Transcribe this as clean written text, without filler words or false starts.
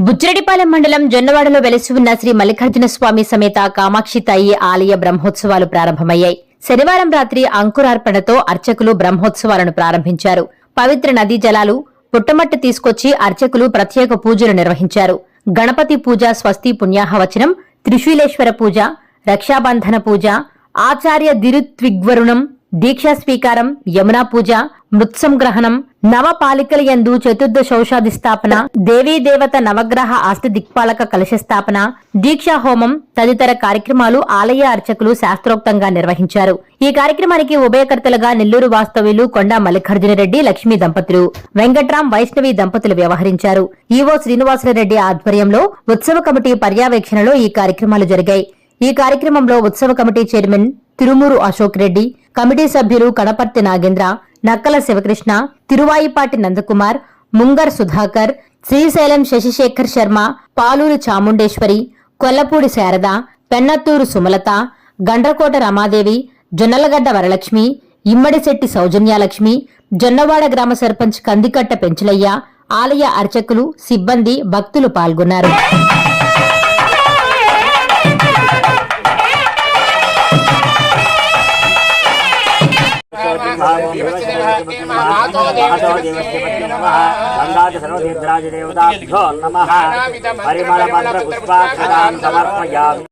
బుచ్చిరెడ్డిపాలెం మండలం జొన్నవాడలో వెలసి ఉన్న శ్రీ మల్లికార్జున స్వామి సమేత కామాక్షి తాయి ఆలయ బ్రహ్మోత్సవాలు ప్రారంభమయ్యాయి. శనివారం రాత్రి అంకురార్పణతో అర్చకులు బ్రహ్మోత్సవాలను ప్రారంభించారు. పవిత్ర నదీ జలాలు, పుట్టమట్టి తీసుకొచ్చి అర్చకులు ప్రత్యేక పూజలు నిర్వహించారు. గణపతి పూజ, స్వస్తి పుణ్యాహవచనం, త్రిశూలేశ్వర పూజ, రక్షాబంధన పూజ, ఆచార్య దిరుత్విగ్వరుణం, దీక్షా స్వీకారం, యమునా పూజ, మృత్సంగ్రహణం, నవపాలికల యందు చతుర్దశౌషాది స్థాపన, దేవీదేవత నవగ్రహ ఆస్తి దిక్పాలక కలశ స్థాపన, దీక్షా హోమం తదితర కార్యక్రమాలు ఆలయ అర్చకులు శాస్త్రోక్తంగా నిర్వహించారు. ఈ కార్యక్రమానికి ఉభయకర్తలుగా నెల్లూరు వాస్తవ్యులు కొండా మల్లికార్జునరెడ్డి, లక్ష్మీ దంపతులు, వెంకట్రాం, వైష్ణవి దంపతులు వ్యవహరించారు. ఈవో శ్రీనివాసరెడ్డి ఆధ్వర్యంలో ఉత్సవ కమిటీ పర్యవేక్షణలో ఈ కార్యక్రమాలు జరిగాయి. ఈ కార్యక్రమంలో ఉత్సవ committee chairman Tirumuru Ashok Reddy, committee సభ్యులు కడపర్తి నాగేంద్ర, నక్కల శివకృష్ణ, తిరువాయిపాటి నందకుమార్, ముంగర్ సుధాకర్, శ్రీశైలం శశిశేఖర్ శర్మ, పాలూరి చాముండేశ్వరి, కొల్లపూడి శారద, పెన్నత్తూరు సుమలత, గండ్రకోట రమాదేవి, జొన్నలగడ్డ వరలక్ష్మి, ఇమ్మడిశెట్టి సౌజన్యాలక్ష్మి, జొన్నవాడ గ్రామ సర్పంచ్ కందికట్ట పెంచులయ్య, ఆలయ అర్చకులు, సిబ్బంది, భక్తులు పాల్గొన్నారు. सर्वतीर्थराजदेवताभ्यो नमः। परिमलमन्त्र पुष्पाक्षतां समर्पयामि।